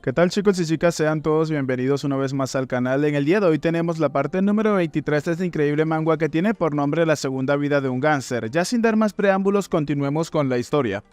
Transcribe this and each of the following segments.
¿Qué tal, chicos y chicas? Sean todos bienvenidos una vez más al canal. En el día de hoy tenemos la parte número 23 de este increíble manga que tiene por nombre La segunda vida de un gánster. Ya sin dar más preámbulos, continuemos con la historia.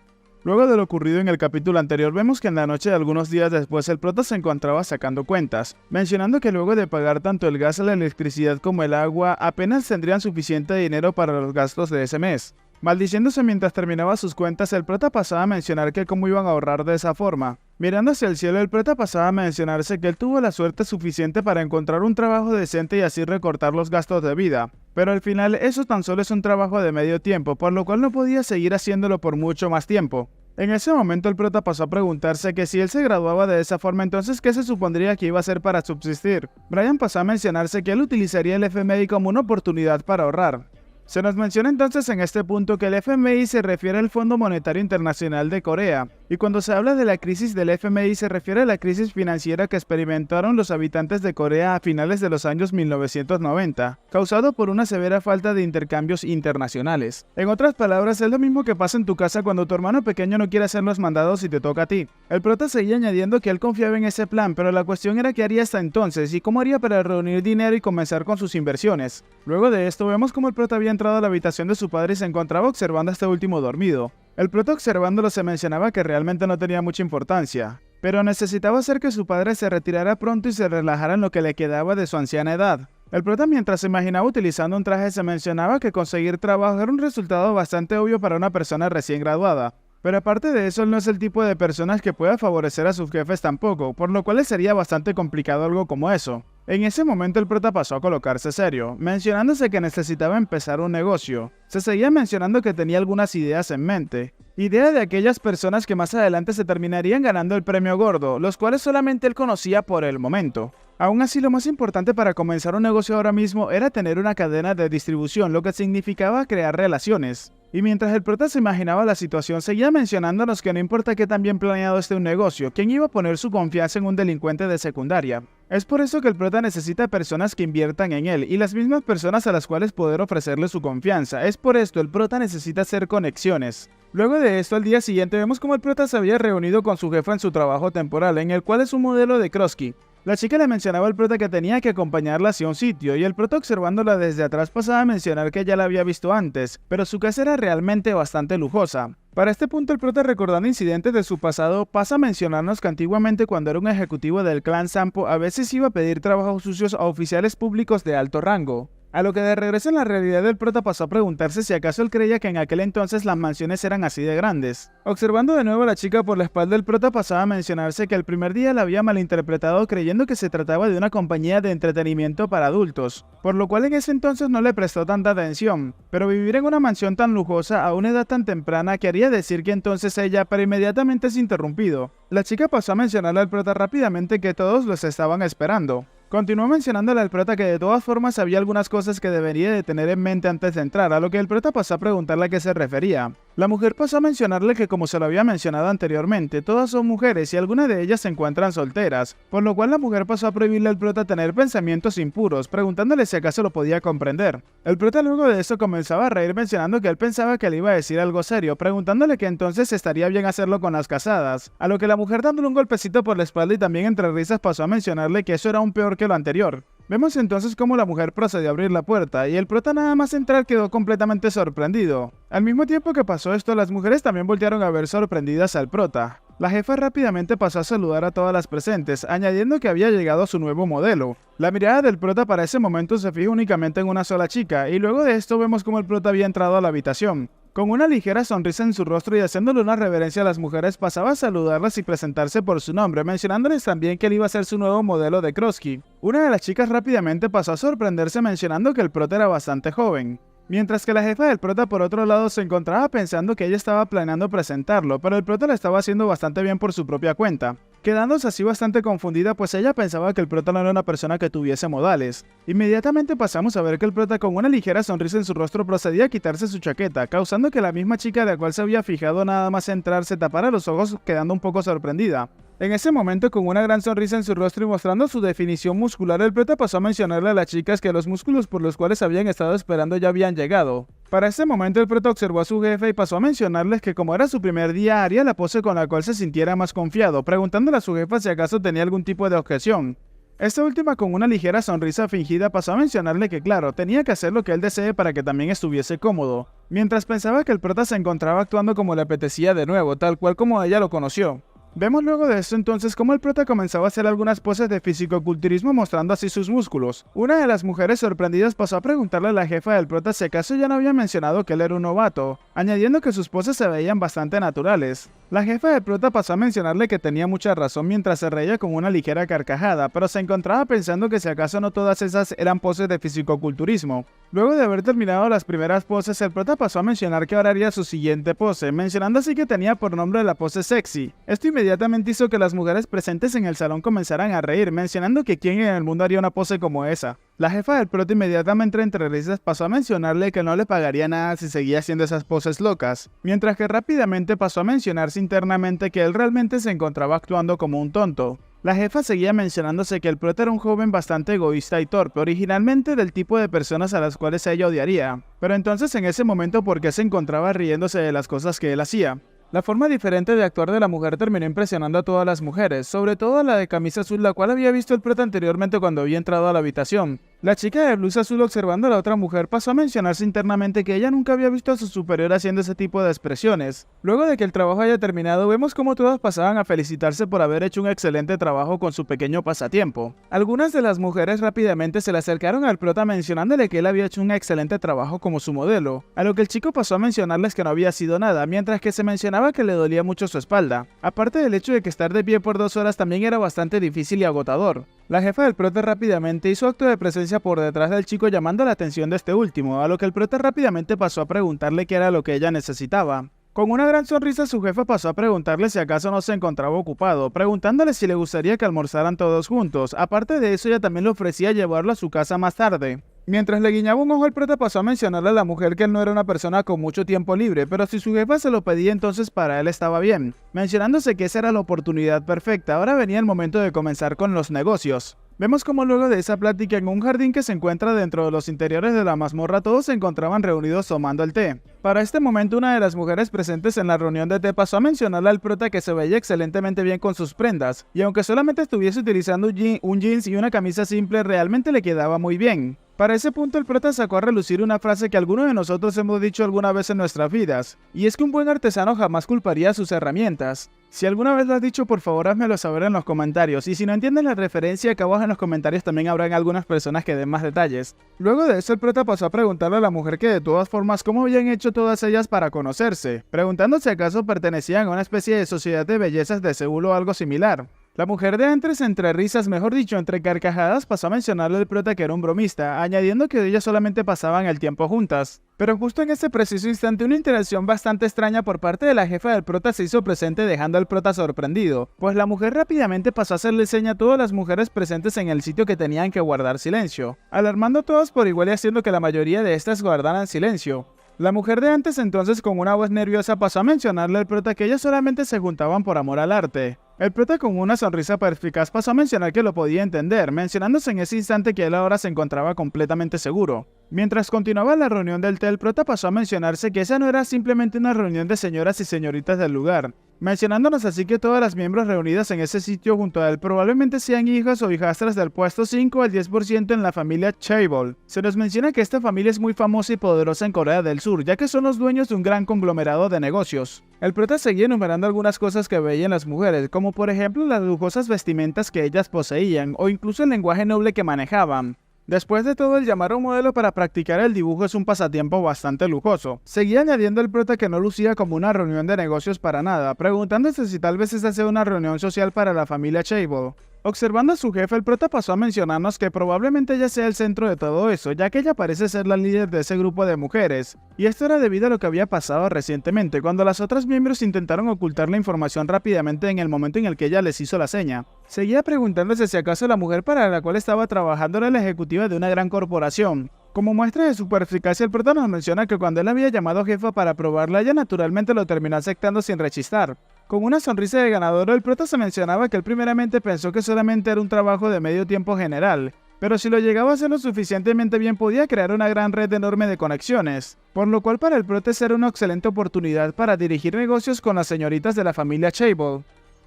Luego de lo ocurrido en el capítulo anterior, vemos que en la noche de algunos días después el prota se encontraba sacando cuentas, mencionando que luego de pagar tanto el gas, la electricidad como el agua, apenas tendrían suficiente dinero para los gastos de ese mes. Maldiciéndose mientras terminaba sus cuentas, el prota pasaba a mencionar que cómo iban a ahorrar de esa forma. Mirando hacia el cielo, el prota pasaba a mencionarse que él tuvo la suerte suficiente para encontrar un trabajo decente y así recortar los gastos de vida. Pero al final eso tan solo es un trabajo de medio tiempo, por lo cual no podía seguir haciéndolo por mucho más tiempo. En ese momento el prota pasó a preguntarse que si él se graduaba de esa forma, entonces ¿qué se supondría que iba a hacer para subsistir? Brian pasó a mencionarse que él utilizaría el FMI como una oportunidad para ahorrar. Se nos menciona entonces en este punto que el FMI se refiere al Fondo Monetario Internacional de Corea, y cuando se habla de la crisis del FMI se refiere a la crisis financiera que experimentaron los habitantes de Corea a finales de los años 1990, causado por una severa falta de intercambios internacionales. En otras palabras, es lo mismo que pasa en tu casa cuando tu hermano pequeño no quiere hacer los mandados y te toca a ti. El prota seguía añadiendo que él confiaba en ese plan, pero la cuestión era qué haría hasta entonces y cómo haría para reunir dinero y comenzar con sus inversiones. Luego de esto vemos como el prota había entrado a la habitación de su padre y se encontraba observando a este último dormido. El prota observándolo se mencionaba que realmente no tenía mucha importancia, pero necesitaba hacer que su padre se retirara pronto y se relajara en lo que le quedaba de su anciana edad. El prota mientras se imaginaba utilizando un traje se mencionaba que conseguir trabajo era un resultado bastante obvio para una persona recién graduada. Pero aparte de eso, él no es el tipo de personas que pueda favorecer a sus jefes tampoco, por lo cual le sería bastante complicado algo como eso. En ese momento el prota pasó a colocarse serio, mencionándose que necesitaba empezar un negocio. Se seguía mencionando que tenía algunas ideas en mente. Idea de aquellas personas que más adelante se terminarían ganando el premio gordo, los cuales solamente él conocía por el momento. Aún así, lo más importante para comenzar un negocio ahora mismo era tener una cadena de distribución, lo que significaba crear relaciones. Y mientras el prota se imaginaba la situación, seguía mencionándonos que no importa qué tan bien planeado esté un negocio, ¿quién iba a poner su confianza en un delincuente de secundaria? Es por eso que el prota necesita personas que inviertan en él, y las mismas personas a las cuales poder ofrecerle su confianza. Es por esto el prota necesita hacer conexiones. Luego de esto, al día siguiente vemos como el prota se había reunido con su jefa en su trabajo temporal, en el cual es un modelo de Krusky. La chica le mencionaba al prota que tenía que acompañarla hacia un sitio, y el prota observándola desde atrás pasaba a mencionar que ya la había visto antes, pero su casa era realmente bastante lujosa. Para este punto el prota, recordando incidentes de su pasado, pasa a mencionarnos que antiguamente cuando era un ejecutivo del clan Sampo a veces iba a pedir trabajos sucios a oficiales públicos de alto rango. A lo que de regreso en la realidad el prota pasó a preguntarse si acaso él creía que en aquel entonces las mansiones eran así de grandes. Observando de nuevo a la chica por la espalda, el prota pasaba a mencionarse que el primer día la había malinterpretado creyendo que se trataba de una compañía de entretenimiento para adultos, por lo cual en ese entonces no le prestó tanta atención, pero vivir en una mansión tan lujosa a una edad tan temprana quería decir que entonces ella, pero inmediatamente es interrumpido. La chica pasó a mencionarle al prota rápidamente que todos los estaban esperando. Continuó mencionándole al prota que de todas formas había algunas cosas que debería de tener en mente antes de entrar, a lo que el prota pasó a preguntarle a qué se refería. La mujer pasó a mencionarle que como se lo había mencionado anteriormente, todas son mujeres y algunas de ellas se encuentran solteras, por lo cual la mujer pasó a prohibirle al prota tener pensamientos impuros, preguntándole si acaso lo podía comprender. El prota luego de eso comenzaba a reír mencionando que él pensaba que le iba a decir algo serio, preguntándole que entonces estaría bien hacerlo con las casadas, a lo que la mujer dándole un golpecito por la espalda y también entre risas pasó a mencionarle que eso era aún peor que lo anterior. Vemos entonces cómo la mujer procedió a abrir la puerta y el prota nada más entrar quedó completamente sorprendido. Al mismo tiempo que pasó esto, las mujeres también voltearon a ver sorprendidas al prota. La jefa rápidamente pasó a saludar a todas las presentes, añadiendo que había llegado su nuevo modelo. La mirada del prota para ese momento se fija únicamente en una sola chica, y luego de esto vemos como el prota había entrado a la habitación. Con una ligera sonrisa en su rostro y haciéndole una reverencia a las mujeres, pasaba a saludarlas y presentarse por su nombre, mencionándoles también que él iba a ser su nuevo modelo de Krusky. Una de las chicas rápidamente pasó a sorprenderse mencionando que el prota era bastante joven. Mientras que la jefa del prota por otro lado se encontraba pensando que ella estaba planeando presentarlo, pero el prota lo estaba haciendo bastante bien por su propia cuenta, quedándose así bastante confundida pues ella pensaba que el prota no era una persona que tuviese modales. Inmediatamente pasamos a ver que el prota con una ligera sonrisa en su rostro procedía a quitarse su chaqueta, causando que la misma chica de la cual se había fijado nada más entrar se tapara los ojos quedando un poco sorprendida. En ese momento, con una gran sonrisa en su rostro y mostrando su definición muscular, el prota pasó a mencionarle a las chicas que los músculos por los cuales habían estado esperando ya habían llegado. Para ese momento, el prota observó a su jefe y pasó a mencionarles que como era su primer día, haría la pose con la cual se sintiera más confiado, preguntándole a su jefa si acaso tenía algún tipo de objeción. Esta última, con una ligera sonrisa fingida, pasó a mencionarle que claro, tenía que hacer lo que él desee para que también estuviese cómodo, mientras pensaba que el prota se encontraba actuando como le apetecía de nuevo, tal cual como ella lo conoció. Vemos luego de esto entonces cómo el prota comenzaba a hacer algunas poses de fisicoculturismo mostrando así sus músculos. Una de las mujeres sorprendidas pasó a preguntarle a la jefa del prota si acaso ya no había mencionado que él era un novato, añadiendo que sus poses se veían bastante naturales. La jefa del prota pasó a mencionarle que tenía mucha razón mientras se reía con una ligera carcajada, pero se encontraba pensando que si acaso no todas esas eran poses de fisicoculturismo. Luego de haber terminado las primeras poses, el prota pasó a mencionar que ahora haría su siguiente pose, mencionando así que tenía por nombre la pose sexy. Esto inmediatamente hizo que las mujeres presentes en el salón comenzaran a reír, mencionando que quién en el mundo haría una pose como esa. La jefa del prota inmediatamente entre risas pasó a mencionarle que no le pagaría nada si seguía haciendo esas poses locas, mientras que rápidamente pasó a mencionarse internamente que él realmente se encontraba actuando como un tonto. La jefa seguía mencionándose que el prota era un joven bastante egoísta y torpe, originalmente del tipo de personas a las cuales ella odiaría. Pero entonces en ese momento, ¿por qué se encontraba riéndose de las cosas que él hacía? La forma diferente de actuar de la mujer terminó impresionando a todas las mujeres, sobre todo a la de camisa azul, la cual había visto el prota anteriormente cuando había entrado a la habitación. La chica de blusa azul, observando a la otra mujer, pasó a mencionarse internamente que ella nunca había visto a su superior haciendo ese tipo de expresiones. Luego de que el trabajo haya terminado, vemos cómo todas pasaban a felicitarse por haber hecho un excelente trabajo con su pequeño pasatiempo. Algunas de las mujeres rápidamente se le acercaron al prota mencionándole que él había hecho un excelente trabajo como su modelo, a lo que el chico pasó a mencionarles que no había sido nada, mientras que se mencionaba que le dolía mucho su espalda, aparte del hecho de que estar de pie por 2 horas también era bastante difícil y agotador. La jefa del prota rápidamente hizo acto de presencia por detrás del chico llamando la atención de este último, a lo que el prota rápidamente pasó a preguntarle qué era lo que ella necesitaba. Con una gran sonrisa su jefa pasó a preguntarle si acaso no se encontraba ocupado, preguntándole si le gustaría que almorzaran todos juntos. Aparte de eso, ella también le ofrecía llevarlo a su casa más tarde. Mientras le guiñaba un ojo, el prota pasó a mencionarle a la mujer que él no era una persona con mucho tiempo libre, pero si su jefa se lo pedía entonces para él estaba bien, mencionándose que esa era la oportunidad perfecta. Ahora venía el momento de comenzar con los negocios. Vemos como luego de esa plática en un jardín que se encuentra dentro de los interiores de la mazmorra todos se encontraban reunidos tomando el té. Para este momento una de las mujeres presentes en la reunión de té pasó a mencionarle al prota que se veía excelentemente bien con sus prendas, y aunque solamente estuviese utilizando un jeans y una camisa simple realmente le quedaba muy bien. Para ese punto el prota sacó a relucir una frase que algunos de nosotros hemos dicho alguna vez en nuestras vidas, y es que un buen artesano jamás culparía sus herramientas. Si alguna vez lo has dicho, por favor házmelo saber en los comentarios, y si no entiendes la referencia, acá abajo en los comentarios también habrán algunas personas que den más detalles. Luego de eso el prota pasó a preguntarle a la mujer que de todas formas cómo habían hecho todas ellas para conocerse, preguntándose acaso pertenecían a una especie de sociedad de bellezas de Seúl o algo similar. La mujer de antes, entre risas, mejor dicho, entre carcajadas, pasó a mencionarle al prota que era un bromista, añadiendo que ellas solamente pasaban el tiempo juntas. Pero justo en ese preciso instante, una interacción bastante extraña por parte de la jefa del prota se hizo presente, dejando al prota sorprendido, pues la mujer rápidamente pasó a hacerle seña a todas las mujeres presentes en el sitio que tenían que guardar silencio, alarmando a todas por igual y haciendo que la mayoría de estas guardaran silencio. La mujer de antes entonces con una voz nerviosa pasó a mencionarle al prota que ellas solamente se juntaban por amor al arte. El prota con una sonrisa perspicaz pasó a mencionar que lo podía entender, mencionándose en ese instante que él ahora se encontraba completamente seguro. Mientras continuaba la reunión del té, el prota pasó a mencionarse que esa no era simplemente una reunión de señoras y señoritas del lugar, mencionándonos así que todas las miembros reunidas en ese sitio junto a él probablemente sean hijas o hijastras del puesto 5 al 10% en la familia Chaebol. Se nos menciona que esta familia es muy famosa y poderosa en Corea del Sur, ya que son los dueños de un gran conglomerado de negocios. El prota seguía enumerando algunas cosas que veían las mujeres, como por ejemplo las lujosas vestimentas que ellas poseían, o incluso el lenguaje noble que manejaban. Después de todo, el llamar a un modelo para practicar el dibujo es un pasatiempo bastante lujoso. Seguía añadiendo el prota que no lucía como una reunión de negocios para nada, preguntándose si tal vez esa sea una reunión social para la familia Chaebol. Observando a su jefe, el prota pasó a mencionarnos que probablemente ella sea el centro de todo eso, ya que ella parece ser la líder de ese grupo de mujeres. Y esto era debido a lo que había pasado recientemente, cuando las otras miembros intentaron ocultar la información rápidamente en el momento en el que ella les hizo la seña. Seguía preguntándose si acaso la mujer para la cual estaba trabajando era la ejecutiva de una gran corporación. Como muestra de su perspicacia, el prota nos menciona que cuando él había llamado jefa para probarla, ella naturalmente lo terminó aceptando sin rechistar. Con una sonrisa de ganador, el prota se mencionaba que él primeramente pensó que solamente era un trabajo de medio tiempo general, pero si lo llegaba a hacer lo suficientemente bien podía crear una gran red enorme de conexiones, por lo cual para el prota era una excelente oportunidad para dirigir negocios con las señoritas de la familia Chable.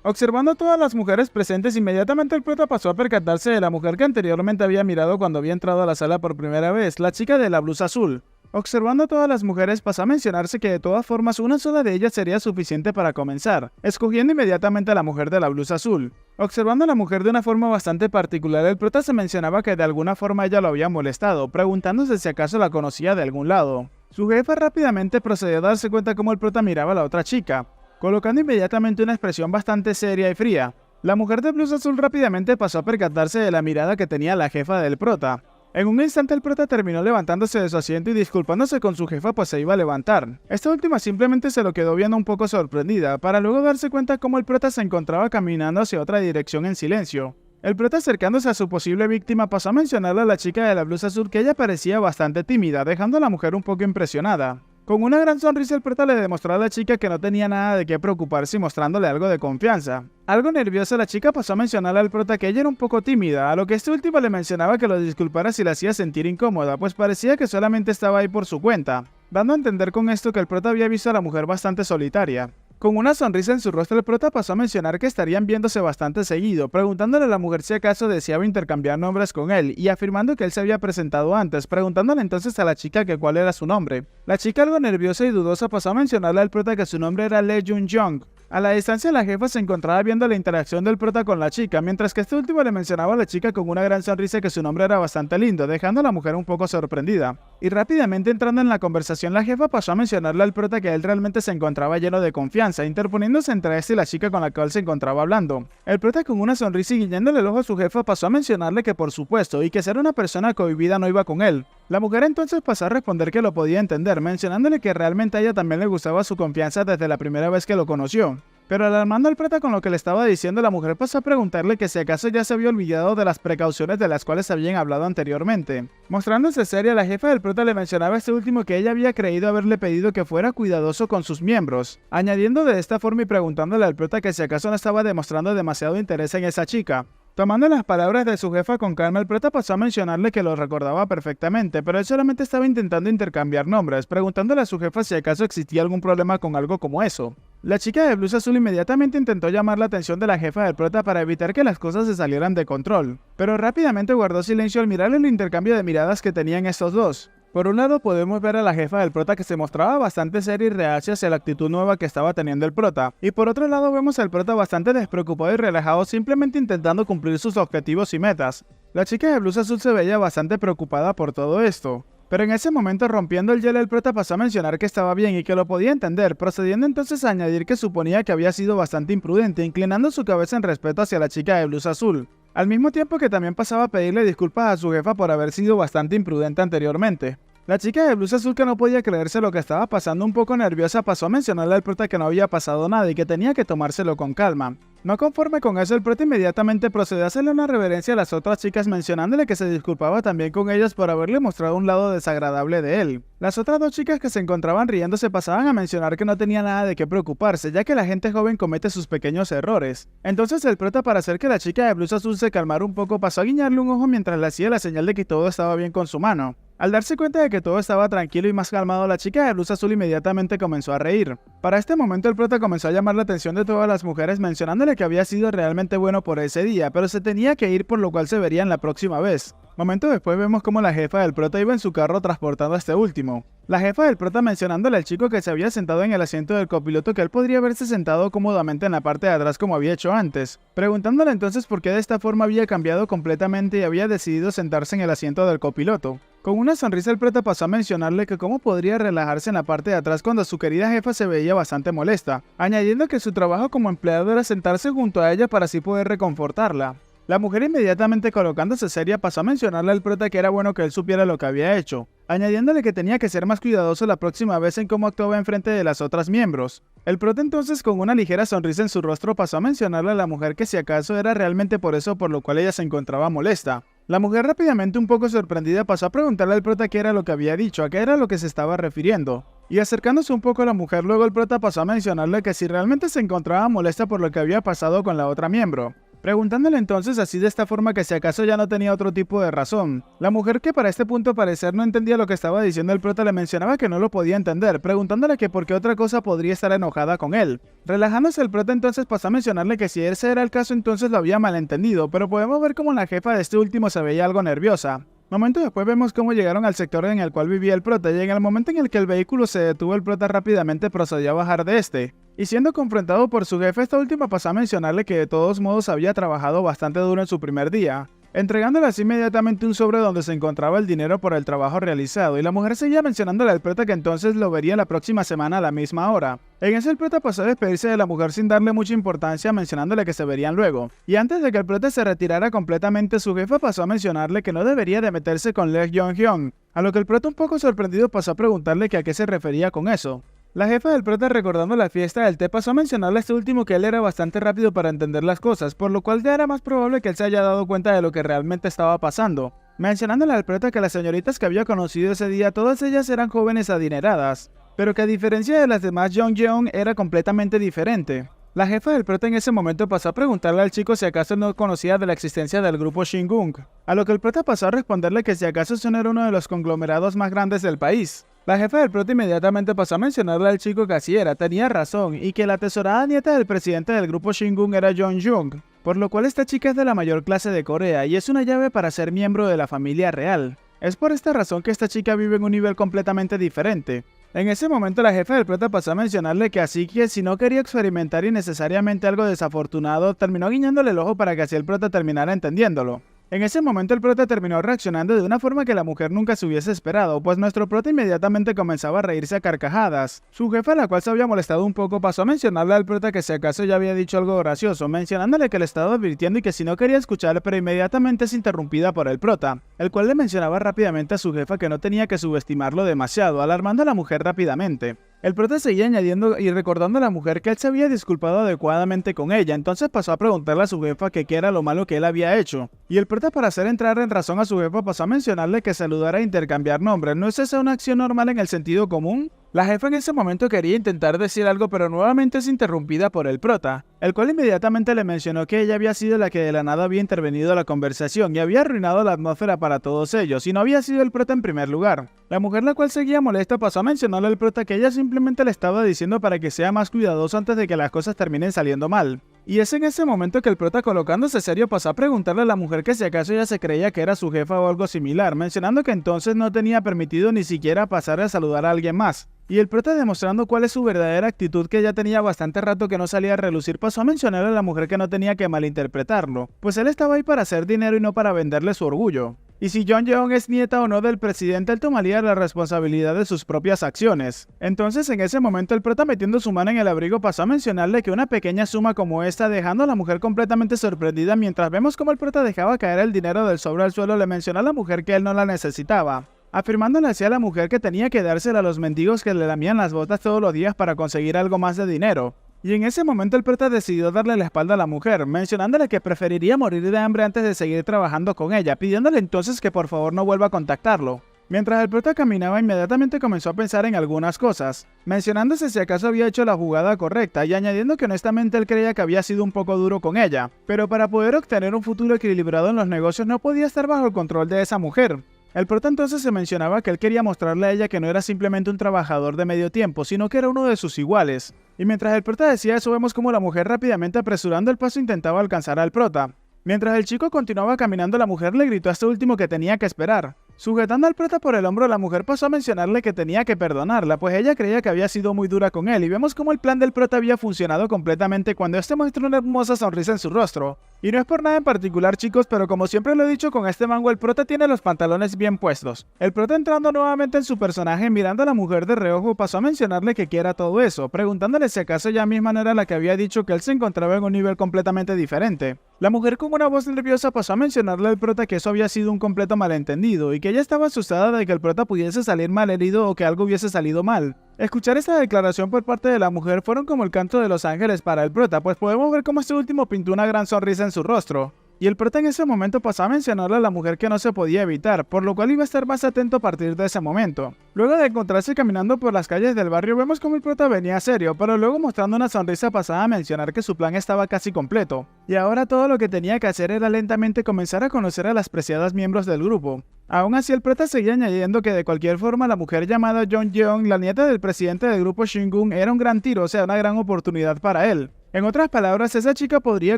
Observando a todas las mujeres presentes, inmediatamente el prota pasó a percatarse de la mujer que anteriormente había mirado cuando había entrado a la sala por primera vez, la chica de la blusa azul. Observando a todas las mujeres, pasó a mencionarse que de todas formas una sola de ellas sería suficiente para comenzar, escogiendo inmediatamente a la mujer de la blusa azul. Observando a la mujer de una forma bastante particular, el prota se mencionaba que de alguna forma ella lo había molestado, preguntándose si acaso la conocía de algún lado. Su jefa rápidamente procedió a darse cuenta cómo el prota miraba a la otra chica, colocando inmediatamente una expresión bastante seria y fría. La mujer de blusa azul rápidamente pasó a percatarse de la mirada que tenía la jefa del prota. En un instante el prota terminó levantándose de su asiento y disculpándose con su jefa pues se iba a levantar. Esta última simplemente se lo quedó viendo un poco sorprendida, para luego darse cuenta cómo el prota se encontraba caminando hacia otra dirección en silencio. El prota acercándose a su posible víctima pasó a mencionarle a la chica de la blusa azul que ella parecía bastante tímida, dejando a la mujer un poco impresionada. Con una gran sonrisa el prota le demostró a la chica que no tenía nada de qué preocuparse y mostrándole algo de confianza. Algo nerviosa la chica pasó a mencionarle al prota que ella era un poco tímida, a lo que este último le mencionaba que lo disculpara si la hacía sentir incómoda, pues parecía que solamente estaba ahí por su cuenta, dando a entender con esto que el prota había visto a la mujer bastante solitaria. Con una sonrisa en su rostro el prota pasó a mencionar que estarían viéndose bastante seguido, preguntándole a la mujer si acaso deseaba intercambiar nombres con él, y afirmando que él se había presentado antes, preguntándole entonces a la chica que cuál era su nombre. La chica algo nerviosa y dudosa pasó a mencionarle al prota que su nombre era Lee Jung. A la distancia la jefa se encontraba viendo la interacción del prota con la chica, mientras que este último le mencionaba a la chica con una gran sonrisa que su nombre era bastante lindo, dejando a la mujer un poco sorprendida. Y rápidamente entrando en la conversación la jefa pasó a mencionarle al prota que él realmente se encontraba lleno de confianza, interponiéndose entre este y la chica con la cual se encontraba hablando. El prota con una sonrisa y guiñándole el ojo a su jefa pasó a mencionarle que por supuesto, y que ser una persona cohibida no iba con él. La mujer entonces pasó a responder que lo podía entender, mencionándole que realmente a ella también le gustaba su confianza desde la primera vez que lo conoció. Pero alarmando al prota con lo que le estaba diciendo, la mujer pasó a preguntarle que si acaso ya se había olvidado de las precauciones de las cuales habían hablado anteriormente. Mostrándose seria, la jefa del prota le mencionaba a este último que ella había creído haberle pedido que fuera cuidadoso con sus miembros, añadiendo de esta forma y preguntándole al prota que si acaso no estaba demostrando demasiado interés en esa chica. Tomando las palabras de su jefa con calma, el prota pasó a mencionarle que lo recordaba perfectamente, pero él solamente estaba intentando intercambiar nombres, preguntándole a su jefa si acaso existía algún problema con algo como eso. La chica de blusa azul inmediatamente intentó llamar la atención de la jefa del prota para evitar que las cosas se salieran de control, pero rápidamente guardó silencio al mirar el intercambio de miradas que tenían estos dos. Por un lado podemos ver a la jefa del prota que se mostraba bastante seria y reacia hacia la actitud nueva que estaba teniendo el prota, y por otro lado vemos al prota bastante despreocupado y relajado simplemente intentando cumplir sus objetivos y metas. La chica de blusa azul se veía bastante preocupada por todo esto. Pero en ese momento, rompiendo el hielo, el prota pasó a mencionar que estaba bien y que lo podía entender, procediendo entonces a añadir que suponía que había sido bastante imprudente, inclinando su cabeza en respeto hacia la chica de blusa azul, al mismo tiempo que también pasaba a pedirle disculpas a su jefa por haber sido bastante imprudente anteriormente. La chica de blusa azul, que no podía creerse lo que estaba pasando, un poco nerviosa, pasó a mencionarle al prota que no había pasado nada y que tenía que tomárselo con calma. No conforme con eso, el prota inmediatamente procedió a hacerle una reverencia a las otras chicas, mencionándole que se disculpaba también con ellas por haberle mostrado un lado desagradable de él. Las otras dos chicas que se encontraban riéndose pasaban a mencionar que no tenía nada de qué preocuparse, ya que la gente joven comete sus pequeños errores. Entonces el prota, para hacer que la chica de blusa azul se calmara un poco, pasó a guiñarle un ojo mientras le hacía la señal de que todo estaba bien con su mano. Al darse cuenta de que todo estaba tranquilo y más calmado, la chica de blusa azul inmediatamente comenzó a reír. Para este momento el prota comenzó a llamar la atención de todas las mujeres, mencionándole que había sido realmente bueno por ese día, pero se tenía que ir, por lo cual se verían la próxima vez. Momento después vemos como la jefa del prota iba en su carro transportando a este último. La jefa del prota mencionándole al chico que se había sentado en el asiento del copiloto que él podría haberse sentado cómodamente en la parte de atrás como había hecho antes, preguntándole entonces por qué de esta forma había cambiado completamente y había decidido sentarse en el asiento del copiloto. Con una sonrisa el prota pasó a mencionarle que cómo podría relajarse en la parte de atrás cuando su querida jefa se veía bastante molesta, añadiendo que su trabajo como empleado era sentarse junto a ella para así poder reconfortarla. La mujer, inmediatamente colocándose seria, pasó a mencionarle al prota que era bueno que él supiera lo que había hecho, añadiéndole que tenía que ser más cuidadoso la próxima vez en cómo actuaba en frente de las otras miembros. El prota entonces, con una ligera sonrisa en su rostro, pasó a mencionarle a la mujer que si acaso era realmente por eso por lo cual ella se encontraba molesta. La mujer rápidamente un poco sorprendida pasó a preguntarle al prota qué era lo que había dicho, a qué era lo que se estaba refiriendo. Y acercándose un poco a la mujer, luego el prota pasó a mencionarle que si realmente se encontraba molesta por lo que había pasado con la otra miembro, preguntándole entonces así de esta forma que si acaso ya no tenía otro tipo de razón. La mujer, que para este punto parecer no entendía lo que estaba diciendo el prota, le mencionaba que no lo podía entender, preguntándole que por qué otra cosa podría estar enojada con él. Relajándose, el prota entonces pasó a mencionarle que si ese era el caso entonces lo había malentendido, pero podemos ver cómo la jefa de este último se veía algo nerviosa. Momento después vemos cómo llegaron al sector en el cual vivía el prota, y en el momento en el que el vehículo se detuvo, el prota rápidamente procedió a bajar de este. Y siendo confrontado por su jefe, esta última pasó a mencionarle que de todos modos había trabajado bastante duro en su primer día, entregándole así inmediatamente un sobre donde se encontraba el dinero por el trabajo realizado, y la mujer seguía mencionándole al prota que entonces lo vería la próxima semana a la misma hora. En ese, el prota pasó a despedirse de la mujer sin darle mucha importancia, mencionándole que se verían luego. Y antes de que el prota se retirara completamente, su jefa pasó a mencionarle que no debería de meterse con Lee Jong-hyun, a lo que el prota, un poco sorprendido, pasó a preguntarle que a qué se refería con eso. La jefa del prota, recordando la fiesta del té, pasó a mencionarle a este último que él era bastante rápido para entender las cosas, por lo cual ya era más probable que él se haya dado cuenta de lo que realmente estaba pasando, mencionándole al prota que las señoritas que había conocido ese día, todas ellas eran jóvenes adineradas, pero que a diferencia de las demás, Jong-jeon era completamente diferente. La jefa del prota en ese momento pasó a preguntarle al chico si acaso no conocía de la existencia del grupo Shingung, a lo que el prota pasó a responderle que si acaso son era uno de los conglomerados más grandes del país. La jefa del prota inmediatamente pasó a mencionarle al chico que así era, tenía razón, y que la atesorada nieta del presidente del grupo Shingung era Jong-jung, por lo cual esta chica es de la mayor clase de Corea y es una llave para ser miembro de la familia real. Es por esta razón que esta chica vive en un nivel completamente diferente. En ese momento la jefa del prota pasó a mencionarle que así que si no quería experimentar innecesariamente algo desafortunado, terminó guiñándole el ojo para que así el prota terminara entendiéndolo. En ese momento el prota terminó reaccionando de una forma que la mujer nunca se hubiese esperado, pues nuestro prota inmediatamente comenzaba a reírse a carcajadas. Su jefa, la cual se había molestado un poco, pasó a mencionarle al prota que si acaso ya había dicho algo gracioso, mencionándole que le estaba advirtiendo y que si no quería escuchar, pero inmediatamente es interrumpida por el prota, el cual le mencionaba rápidamente a su jefa que no tenía que subestimarlo demasiado, alarmando a la mujer rápidamente. El prota seguía añadiendo y recordando a la mujer que él se había disculpado adecuadamente con ella, entonces pasó a preguntarle a su jefa que qué era lo malo que él había hecho. Y el prota, para hacer entrar en razón a su jefa, pasó a mencionarle que saludar e intercambiar nombres. ¿No es esa una acción normal en el sentido común? La jefa en ese momento quería intentar decir algo, pero nuevamente es interrumpida por el prota, el cual inmediatamente le mencionó que ella había sido la que de la nada había intervenido en la conversación y había arruinado la atmósfera para todos ellos, y no había sido el prota en primer lugar. La mujer, la cual seguía molesta, pasó a mencionarle al prota que ella simplemente le estaba diciendo para que sea más cuidadoso antes de que las cosas terminen saliendo mal. Y es en ese momento que el prota, colocándose serio, pasó a preguntarle a la mujer que si acaso ella se creía que era su jefa o algo similar, mencionando que entonces no tenía permitido ni siquiera pasar a saludar a alguien más. Y el prota, demostrando cuál es su verdadera actitud, que ya tenía bastante rato que no salía a relucir, pasó a mencionarle a la mujer que no tenía que malinterpretarlo, pues él estaba ahí para hacer dinero y no para venderle su orgullo. Y si Jong-jeon es nieta o no del presidente, él tomaría la responsabilidad de sus propias acciones. Entonces, en ese momento, el prota, metiendo su mano en el abrigo, pasó a mencionarle que una pequeña suma como esta, dejando a la mujer completamente sorprendida, mientras vemos cómo el prota dejaba caer el dinero del sobre al suelo, le mencionó a la mujer que él no la necesitaba, afirmándole así a la mujer que tenía que dársela a los mendigos que le lamían las botas todos los días para conseguir algo más de dinero. Y en ese momento el prota decidió darle la espalda a la mujer, mencionándole que preferiría morir de hambre antes de seguir trabajando con ella, pidiéndole entonces que por favor no vuelva a contactarlo. Mientras el prota caminaba, inmediatamente comenzó a pensar en algunas cosas, mencionándose si acaso había hecho la jugada correcta y añadiendo que honestamente él creía que había sido un poco duro con ella, pero para poder obtener un futuro equilibrado en los negocios no podía estar bajo el control de esa mujer. El prota entonces se mencionaba que él quería mostrarle a ella que no era simplemente un trabajador de medio tiempo, sino que era uno de sus iguales. Y mientras el prota decía eso, vemos como la mujer, rápidamente apresurando el paso, intentaba alcanzar al prota. Mientras el chico continuaba caminando, la mujer le gritó a este último que tenía que esperar. Sujetando al prota por el hombro, la mujer pasó a mencionarle que tenía que perdonarla, pues ella creía que había sido muy dura con él, y vemos cómo el plan del prota había funcionado completamente cuando este muestra una hermosa sonrisa en su rostro. Y no es por nada en particular, chicos, pero como siempre lo he dicho, con este manga el prota tiene los pantalones bien puestos. El prota, entrando nuevamente en su personaje, mirando a la mujer de reojo, pasó a mencionarle que quiera todo eso, preguntándole si acaso ella misma no era la que había dicho que él se encontraba en un nivel completamente diferente. La mujer, con una voz nerviosa, pasó a mencionarle al prota que eso había sido un completo malentendido y que ella estaba asustada de que el prota pudiese salir mal herido o que algo hubiese salido mal. Escuchar esta declaración por parte de la mujer fueron como el canto de los ángeles para el prota, pues podemos ver cómo este último pintó una gran sonrisa en su rostro. y el prota en ese momento pasó a mencionarle a la mujer que no se podía evitar, por lo cual iba a estar más atento a partir de ese momento. Luego de encontrarse caminando por las calles del barrio, vemos como el prota venía serio, pero luego mostrando una sonrisa pasaba a mencionar que su plan estaba casi completo, y ahora todo lo que tenía que hacer era lentamente comenzar a conocer a las preciadas miembros del grupo. Aún así, el prota seguía añadiendo que de cualquier forma la mujer llamada Jong-jeon, la nieta del presidente del grupo Shingun, era un gran tiro, o sea, una gran oportunidad para él. En otras palabras, esa chica podría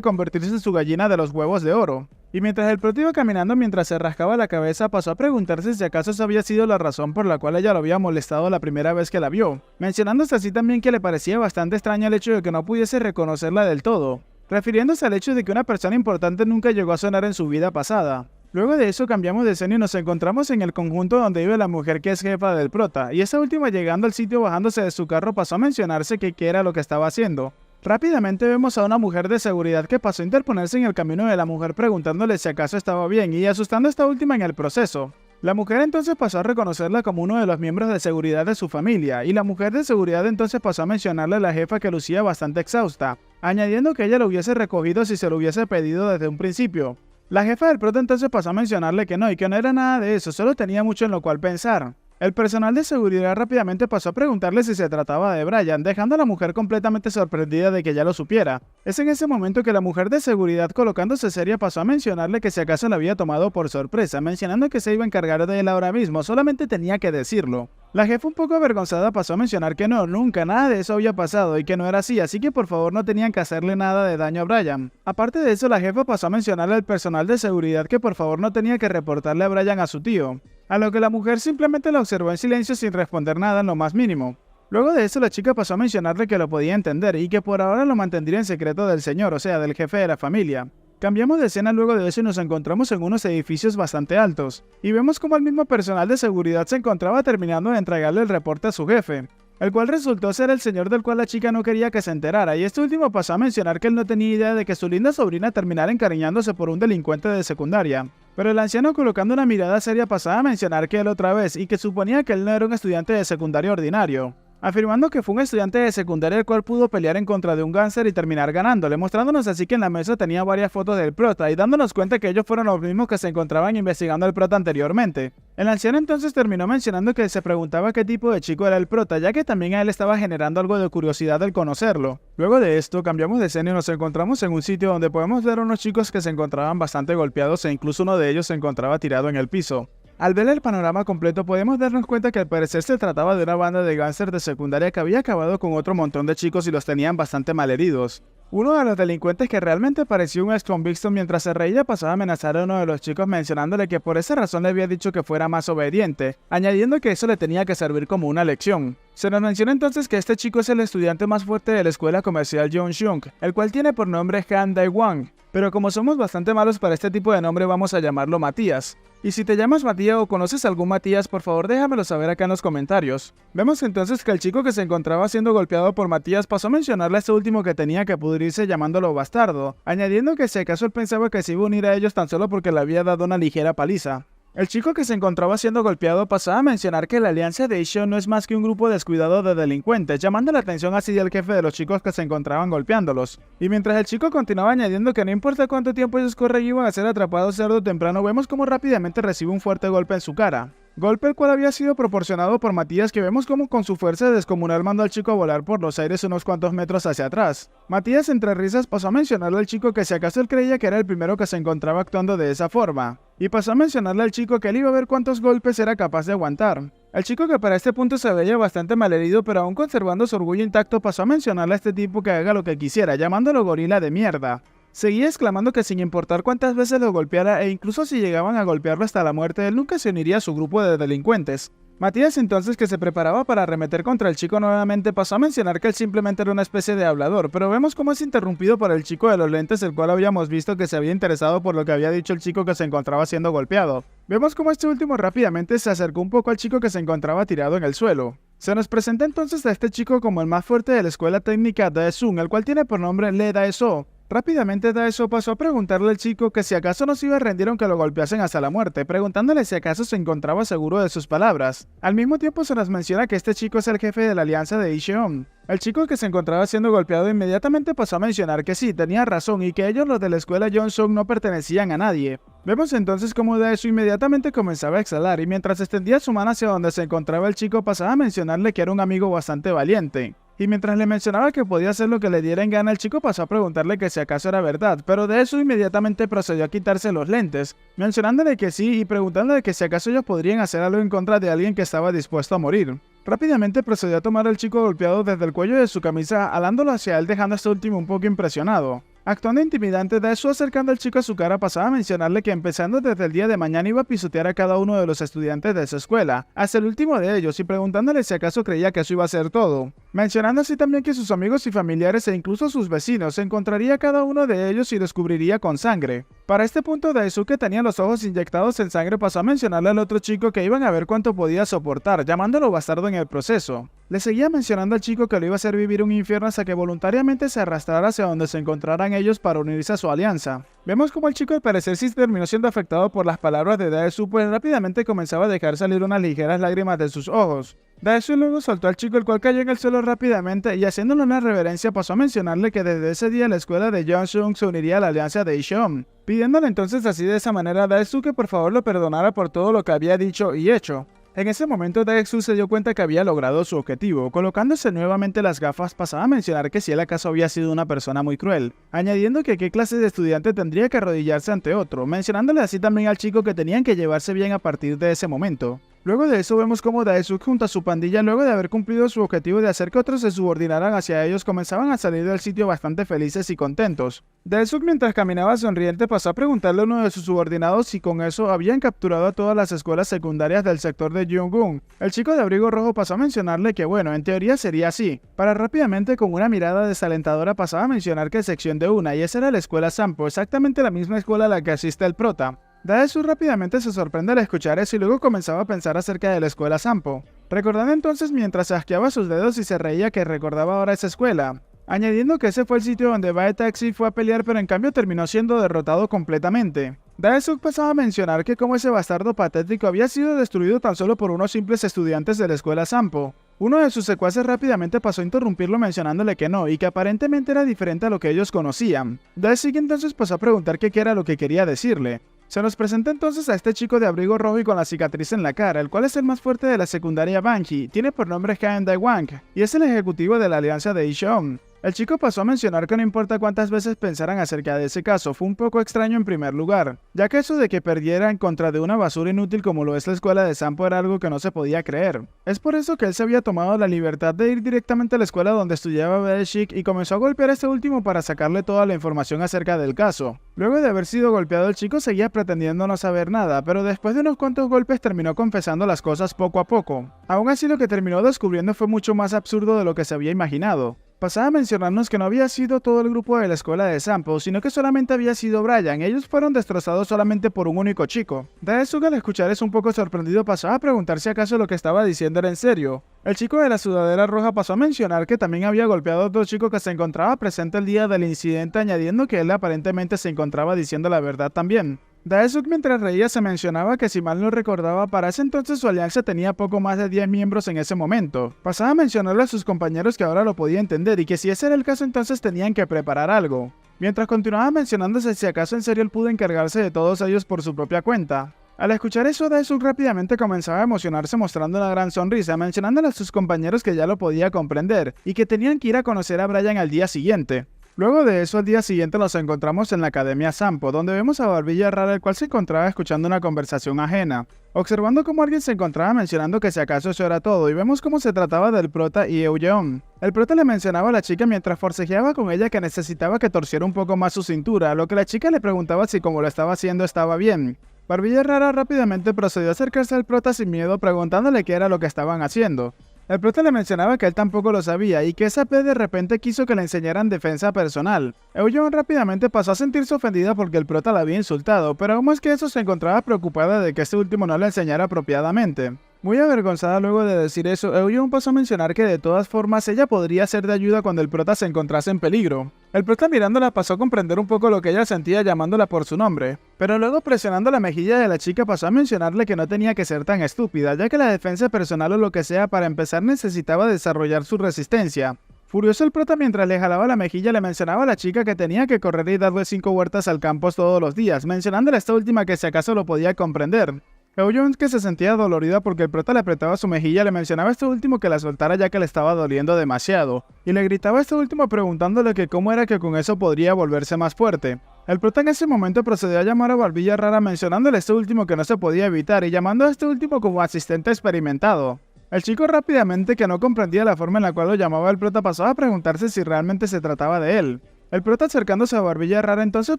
convertirse en su gallina de los huevos de oro. Y mientras el prota iba caminando mientras se rascaba la cabeza, pasó a preguntarse si acaso esa había sido la razón por la cual ella lo había molestado la primera vez que la vio, mencionándose así también que le parecía bastante extraño el hecho de que no pudiese reconocerla del todo, refiriéndose al hecho de que una persona importante nunca llegó a sonar en su vida pasada. Luego de eso cambiamos de escena y nos encontramos en el conjunto donde vive la mujer que es jefa del prota, y esa última llegando al sitio bajándose de su carro pasó a mencionarse que qué era lo que estaba haciendo. Rápidamente vemos a una mujer de seguridad que pasó a interponerse en el camino de la mujer preguntándole si acaso estaba bien y asustando a esta última en el proceso. La mujer entonces pasó a reconocerla como uno de los miembros de seguridad de su familia, y la mujer de seguridad entonces pasó a mencionarle a la jefa que lucía bastante exhausta, añadiendo que ella lo hubiese recogido si se lo hubiese pedido desde un principio. La jefa del prota entonces pasó a mencionarle que no, y que no era nada de eso, solo tenía mucho en lo cual pensar. El personal de seguridad rápidamente pasó a preguntarle si se trataba de Brian, dejando a la mujer completamente sorprendida de que ya lo supiera. Es en ese momento que la mujer de seguridad, colocándose seria, pasó a mencionarle que si acaso la había tomado por sorpresa, mencionando que se iba a encargar de él ahora mismo, solamente tenía que decirlo. La jefa, un poco avergonzada, pasó a mencionar que no, nunca, nada de eso había pasado y que no era así que por favor no tenían que hacerle nada de daño a Brian. Aparte de eso, la jefa pasó a mencionarle al personal de seguridad que por favor no tenía que reportarle a Brian a su tío, a lo que la mujer simplemente la observó en silencio sin responder nada en lo más mínimo. Luego de eso, la chica pasó a mencionarle que lo podía entender y que por ahora lo mantendría en secreto del señor, o sea, del jefe de la familia. Cambiamos de escena luego de eso y nos encontramos en unos edificios bastante altos, y vemos como el mismo personal de seguridad se encontraba terminando de entregarle el reporte a su jefe, el cual resultó ser el señor del cual la chica no quería que se enterara, y este último pasó a mencionar que él no tenía idea de que su linda sobrina terminara encariñándose por un delincuente de secundaria. Pero el anciano, colocando una mirada seria, pasaba a mencionar que él otra vez, y que suponía que él no era un estudiante de secundaria ordinario, afirmando que fue un estudiante de secundaria el cual pudo pelear en contra de un gánster y terminar ganándole, mostrándonos así que en la mesa tenía varias fotos del prota y dándonos cuenta que ellos fueron los mismos que se encontraban investigando al prota anteriormente. El anciano entonces terminó mencionando que se preguntaba qué tipo de chico era el prota, ya que también a él estaba generando algo de curiosidad al conocerlo. Luego de esto, cambiamos de escena y nos encontramos en un sitio donde podemos ver a unos chicos que se encontraban bastante golpeados e incluso uno de ellos se encontraba tirado en el piso. Al ver el panorama completo podemos darnos cuenta que al parecer se trataba de una banda de gángsters de secundaria que había acabado con otro montón de chicos y los tenían bastante malheridos. Uno de los delincuentes, que realmente parecía un ex-convicto, mientras se reía pasaba a amenazar a uno de los chicos mencionándole que por esa razón le había dicho que fuera más obediente, añadiendo que eso le tenía que servir como una lección. Se nos menciona entonces que este chico es el estudiante más fuerte de la escuela comercial Yongjung, el cual tiene por nombre Han Dae-won, pero como somos bastante malos para este tipo de nombre vamos a llamarlo Matías. Y si te llamas Matías o conoces a algún Matías, por favor déjamelo saber acá en los comentarios. Vemos entonces que el chico que se encontraba siendo golpeado por Matías pasó a mencionarle a este último que tenía que pudrirse llamándolo bastardo, añadiendo que si acaso él pensaba que se iba a unir a ellos tan solo porque le había dado una ligera paliza. El chico que se encontraba siendo golpeado pasaba a mencionar que la alianza de Ishio no es más que un grupo descuidado de delincuentes, llamando la atención así del jefe de los chicos que se encontraban golpeándolos. Y mientras el chico continuaba añadiendo que no importa cuánto tiempo ellos corren iban a ser atrapados tarde o temprano, vemos como rápidamente recibe un fuerte golpe en su cara. Golpe el cual había sido proporcionado por Matías, que vemos como con su fuerza descomunal mandó al chico a volar por los aires unos cuantos metros hacia atrás. Matías entre risas pasó a mencionarle al chico que si acaso él creía que era el primero que se encontraba actuando de esa forma, y pasó a mencionarle al chico que él iba a ver cuántos golpes era capaz de aguantar. El chico, que para este punto se veía bastante malherido pero aún conservando su orgullo intacto, pasó a mencionarle a este tipo que haga lo que quisiera, llamándolo gorila de mierda. Seguía exclamando que sin importar cuántas veces lo golpeara e incluso si llegaban a golpearlo hasta la muerte, él nunca se uniría a su grupo de delincuentes. Matías entonces, que se preparaba para arremeter contra el chico nuevamente, pasó a mencionar que él simplemente era una especie de hablador, pero vemos cómo es interrumpido por el chico de los lentes, el cual habíamos visto que se había interesado por lo que había dicho el chico que se encontraba siendo golpeado. Vemos cómo este último rápidamente se acercó un poco al chico que se encontraba tirado en el suelo. Se nos presenta entonces a este chico como el más fuerte de la escuela técnica Daesun, el cual tiene por nombre Lee Dae-so. Rápidamente Dae-so pasó a preguntarle al chico que si acaso no se iba a rendir aunque lo golpeasen hasta la muerte, preguntándole si acaso se encontraba seguro de sus palabras. Al mismo tiempo se nos menciona que este chico es el jefe de la alianza de Icheon, El chico que se encontraba siendo golpeado inmediatamente pasó a mencionar que sí, tenía razón y que ellos los de la escuela Johnson no pertenecían a nadie. Vemos entonces cómo Daesu inmediatamente comenzaba a exhalar y mientras extendía su mano hacia donde se encontraba el chico pasaba a mencionarle que era un amigo bastante valiente. Y mientras le mencionaba que podía hacer lo que le diera en gana, el chico pasó a preguntarle que si acaso era verdad, pero Daesu inmediatamente procedió a quitarse los lentes, mencionándole que sí y preguntándole que si acaso ellos podrían hacer algo en contra de alguien que estaba dispuesto a morir. Rápidamente procedió a tomar al chico golpeado desde el cuello de su camisa, alándolo hacia él dejando a este último un poco impresionado. Actuando intimidante, Daesu acercando al chico a su cara pasaba a mencionarle que empezando desde el día de mañana iba a pisotear a cada uno de los estudiantes de su escuela, hasta el último de ellos y preguntándole si acaso creía que eso iba a ser todo. Mencionando así también que sus amigos y familiares e incluso sus vecinos se encontraría a cada uno de ellos y los cubriría con sangre. Para este punto Daesu, que tenía los ojos inyectados en sangre, pasó a mencionarle al otro chico que iban a ver cuánto podía soportar, llamándolo bastardo en el proceso. Le seguía mencionando al chico que lo iba a hacer vivir un infierno hasta que voluntariamente se arrastrara hacia donde se encontraran ellos para unirse a su alianza. Vemos como el chico al parecer sí terminó siendo afectado por las palabras de Daesu, pues rápidamente comenzaba a dejar salir unas ligeras lágrimas de sus ojos. Daesu luego soltó al chico el cual cayó en el suelo rápidamente y haciéndole una reverencia pasó a mencionarle que desde ese día la escuela de Johnson se uniría a la alianza de Ishon, pidiéndole entonces así de esa manera a Daesu que por favor lo perdonara por todo lo que había dicho y hecho. En ese momento Daesu se dio cuenta que había logrado su objetivo, colocándose nuevamente las gafas pasaba a mencionar que si él acaso había sido una persona muy cruel, añadiendo que qué clase de estudiante tendría que arrodillarse ante otro, mencionándole así también al chico que tenían que llevarse bien a partir de ese momento. Luego de eso vemos cómo Daesu junto a su pandilla, luego de haber cumplido su objetivo de hacer que otros se subordinaran hacia ellos, comenzaban a salir del sitio bastante felices y contentos. Daesu mientras caminaba sonriente pasó a preguntarle a uno de sus subordinados si con eso habían capturado a todas las escuelas secundarias del sector de Yungung. El chico de abrigo rojo pasó a mencionarle que bueno, en teoría sería así, para rápidamente con una mirada desalentadora pasaba a mencionar que sección de una y esa era la escuela Sampo, exactamente la misma escuela a la que asiste el prota. Daesu rápidamente se sorprende al escuchar eso y luego comenzaba a pensar acerca de la escuela Sampo, recordando entonces mientras se asqueaba sus dedos y se reía que recordaba ahora esa escuela, añadiendo que ese fue el sitio donde Bae Taxi fue a pelear pero en cambio terminó siendo derrotado completamente. Daesu pasaba a mencionar que como ese bastardo patético había sido destruido tan solo por unos simples estudiantes de la escuela Sampo. Uno de sus secuaces rápidamente pasó a interrumpirlo mencionándole que no, y que aparentemente era diferente a lo que ellos conocían. Daesu entonces pasó a preguntar qué era lo que quería decirle. Se nos presenta entonces a este chico de abrigo rojo y con la cicatriz en la cara, el cual es el más fuerte de la secundaria Banji, tiene por nombre Han Dae-wang, y es el ejecutivo de la alianza de Ishon. El chico pasó a mencionar que no importa cuántas veces pensaran acerca de ese caso, fue un poco extraño en primer lugar, ya que eso de que perdiera en contra de una basura inútil como lo es la escuela de Sampo era algo que no se podía creer. Es por eso que él se había tomado la libertad de ir directamente a la escuela donde estudiaba Bae-shik y comenzó a golpear a este último para sacarle toda la información acerca del caso. Luego de haber sido golpeado el chico seguía pretendiendo no saber nada, pero después de unos cuantos golpes terminó confesando las cosas poco a poco. Aún así lo que terminó descubriendo fue mucho más absurdo de lo que se había imaginado. Pasaba a mencionarnos que no había sido todo el grupo de la escuela de Sampo, sino que solamente había sido Brian. Ellos fueron destrozados solamente por un único chico. Daesu al escuchar eso un poco sorprendido pasaba a preguntar si acaso lo que estaba diciendo era en serio. El chico de la sudadera roja pasó a mencionar que también había golpeado a otro chico que se encontraba presente el día del incidente, añadiendo que él aparentemente se encontraba diciendo la verdad también. Daesu mientras reía se mencionaba que si mal no recordaba para ese entonces su alianza tenía poco más de 10 miembros en ese momento. Pasaba a mencionarle a sus compañeros que ahora lo podía entender y que si ese era el caso entonces tenían que preparar algo. Mientras continuaba mencionándose si acaso en serio él pudo encargarse de todos ellos por su propia cuenta. Al escuchar eso, Daesu rápidamente comenzaba a emocionarse mostrando una gran sonrisa, mencionándole a sus compañeros que ya lo podía comprender y que tenían que ir a conocer a Brian al día siguiente. Luego de eso, al día siguiente nos encontramos en la Academia Sampo, donde vemos a Barbilla Rara, el cual se encontraba escuchando una conversación ajena, observando cómo alguien se encontraba mencionando que si acaso eso era todo, y vemos cómo se trataba del prota y Eun. El prota le mencionaba a la chica mientras forcejeaba con ella que necesitaba que torciera un poco más su cintura, a lo que la chica le preguntaba si como lo estaba haciendo estaba bien. Barbilla Rara rápidamente procedió a acercarse al prota sin miedo preguntándole qué era lo que estaban haciendo. El prota le mencionaba que él tampoco lo sabía y que esa P de repente quiso que le enseñaran defensa personal. Eun rápidamente pasó a sentirse ofendida porque el prota la había insultado, pero aún más que eso se encontraba preocupada de que este último no le enseñara apropiadamente. Muy avergonzada luego de decir eso, Eun pasó a mencionar que de todas formas ella podría ser de ayuda cuando el prota se encontrase en peligro. El prota mirándola pasó a comprender un poco lo que ella sentía llamándola por su nombre, pero luego presionando la mejilla de la chica pasó a mencionarle que no tenía que ser tan estúpida, ya que la defensa personal o lo que sea para empezar necesitaba desarrollar su resistencia. Furioso el prota mientras le jalaba la mejilla le mencionaba a la chica que tenía que correr y darle 5 vueltas al campus todos los días, mencionándole esta última que si acaso lo podía comprender. Eoyeon, que se sentía dolorida porque el prota le apretaba su mejilla, le mencionaba esto último que la soltara ya que le estaba doliendo demasiado, y le gritaba esto último preguntándole que cómo era que con eso podría volverse más fuerte. El prota en ese momento procedió a llamar a Barbilla Rara mencionándole esto último que no se podía evitar y llamando a este último como asistente experimentado. El chico rápidamente, que no comprendía la forma en la cual lo llamaba el prota, pasó a preguntarse si realmente se trataba de él. El prota, acercándose a Barbilla Rara, entonces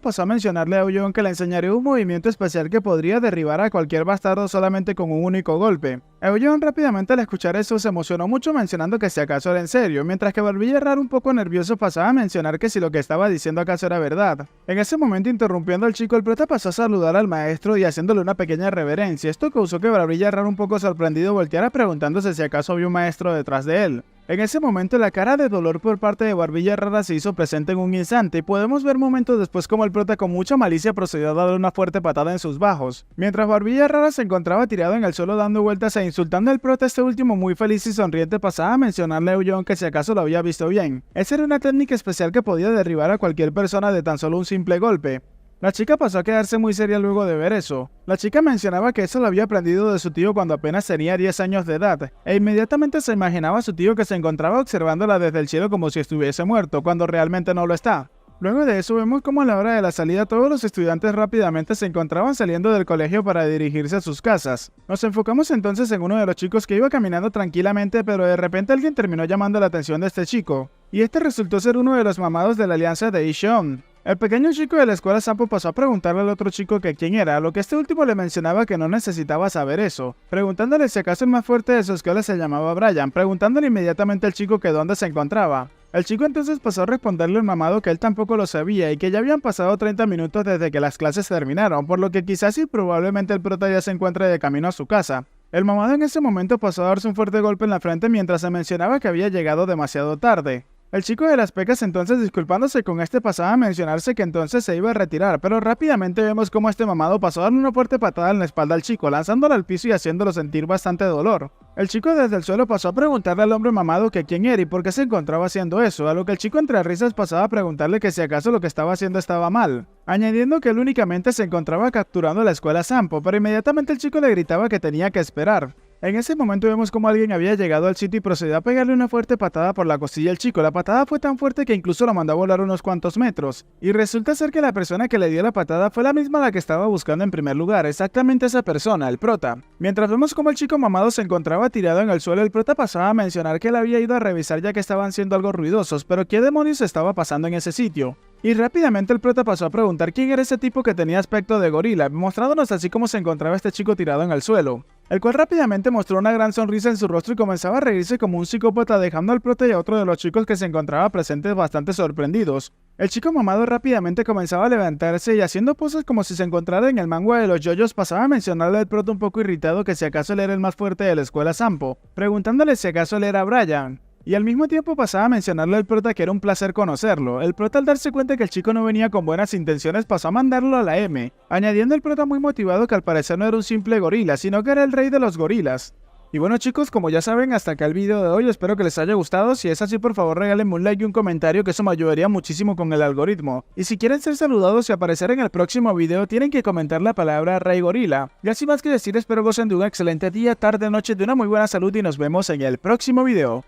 pasó a mencionarle a Eoyeon que le enseñaría un movimiento especial que podría derribar a cualquier bastardo solamente con un único golpe. Eoyeon rápidamente al escuchar eso se emocionó mucho mencionando que si acaso era en serio, mientras que Barbilla Rara un poco nervioso pasaba a mencionar que si lo que estaba diciendo acaso era verdad. En ese momento, interrumpiendo al chico, el prota pasó a saludar al maestro y haciéndole una pequeña reverencia. Esto causó que Barbilla Rara un poco sorprendido volteara preguntándose si acaso había un maestro detrás de él. En ese momento la cara de dolor por parte de Barbilla Rara se hizo presente en un instante y podemos ver momentos después como el prota con mucha malicia procedió a darle una fuerte patada en sus bajos. Mientras Barbilla Rara se encontraba tirado en el suelo dando vueltas e insultando al prota, este último muy feliz y sonriente pasaba a mencionarle a Eoyeon que si acaso lo había visto bien. Esa era una técnica especial que podía derribar a cualquier persona de tan solo un simple golpe. La chica pasó a quedarse muy seria luego de ver eso. La chica mencionaba que eso lo había aprendido de su tío cuando apenas tenía 10 años de edad, e inmediatamente se imaginaba a su tío que se encontraba observándola desde el cielo como si estuviese muerto, cuando realmente no lo está. Luego de eso vemos como a la hora de la salida todos los estudiantes rápidamente se encontraban saliendo del colegio para dirigirse a sus casas. Nos enfocamos entonces en uno de los chicos que iba caminando tranquilamente, pero de repente alguien terminó llamando la atención de este chico, y este resultó ser uno de los mamados de la alianza de Ishion. El pequeño chico de la escuela Sampo pasó a preguntarle al otro chico que quién era, a lo que este último le mencionaba que no necesitaba saber eso, preguntándole si acaso el más fuerte de su escuela se llamaba Brian, preguntándole inmediatamente al chico que dónde se encontraba. El chico entonces pasó a responderle al mamado que él tampoco lo sabía y que ya habían pasado 30 minutos desde que las clases terminaron, por lo que quizás y probablemente el prota ya se encuentre de camino a su casa. El mamado en ese momento pasó a darse un fuerte golpe en la frente mientras se mencionaba que había llegado demasiado tarde. El chico de las pecas entonces, disculpándose con este, pasaba a mencionarse que entonces se iba a retirar, pero rápidamente vemos cómo este mamado pasó a darle una fuerte patada en la espalda al chico, lanzándolo al piso y haciéndolo sentir bastante dolor. El chico desde el suelo pasó a preguntarle al hombre mamado que quién era y por qué se encontraba haciendo eso, a lo que el chico entre risas pasaba a preguntarle que si acaso lo que estaba haciendo estaba mal, añadiendo que él únicamente se encontraba capturando la escuela Sampo, pero inmediatamente el chico le gritaba que tenía que esperar. En ese momento vemos como alguien había llegado al sitio y procedió a pegarle una fuerte patada por la costilla al chico. La patada fue tan fuerte que incluso lo mandó a volar unos cuantos metros. Y resulta ser que la persona que le dio la patada fue la misma a la que estaba buscando en primer lugar, exactamente esa persona, el prota. Mientras vemos como el chico mamado se encontraba tirado en el suelo, el prota pasaba a mencionar que él había ido a revisar ya que estaban siendo algo ruidosos, pero qué demonios estaba pasando en ese sitio. Y rápidamente el prota pasó a preguntar quién era ese tipo que tenía aspecto de gorila, mostrándonos así cómo se encontraba este chico tirado en el suelo, el cual rápidamente mostró una gran sonrisa en su rostro y comenzaba a reírse como un psicópata, dejando al prota y a otro de los chicos que se encontraba presentes bastante sorprendidos. El chico mamado rápidamente comenzaba a levantarse y haciendo poses como si se encontrara en el manga de los yoyos pasaba a mencionarle al prota un poco irritado que si acaso él era el más fuerte de la escuela Sampo, preguntándole si acaso él era Brian. Y al mismo tiempo pasaba a mencionarle al prota que era un placer conocerlo. El prota, al darse cuenta que el chico no venía con buenas intenciones, pasó a mandarlo a la M, añadiendo el prota muy motivado que al parecer no era un simple gorila, sino que era el rey de los gorilas. Y bueno chicos, como ya saben, hasta acá el video de hoy, espero que les haya gustado. Si es así, por favor regálenme un like y un comentario, que eso me ayudaría muchísimo con el algoritmo. Y si quieren ser saludados y aparecer en el próximo video, tienen que comentar la palabra Rey Gorila. Y así más que decir, espero gocen de un excelente día, tarde, noche, de una muy buena salud y nos vemos en el próximo video.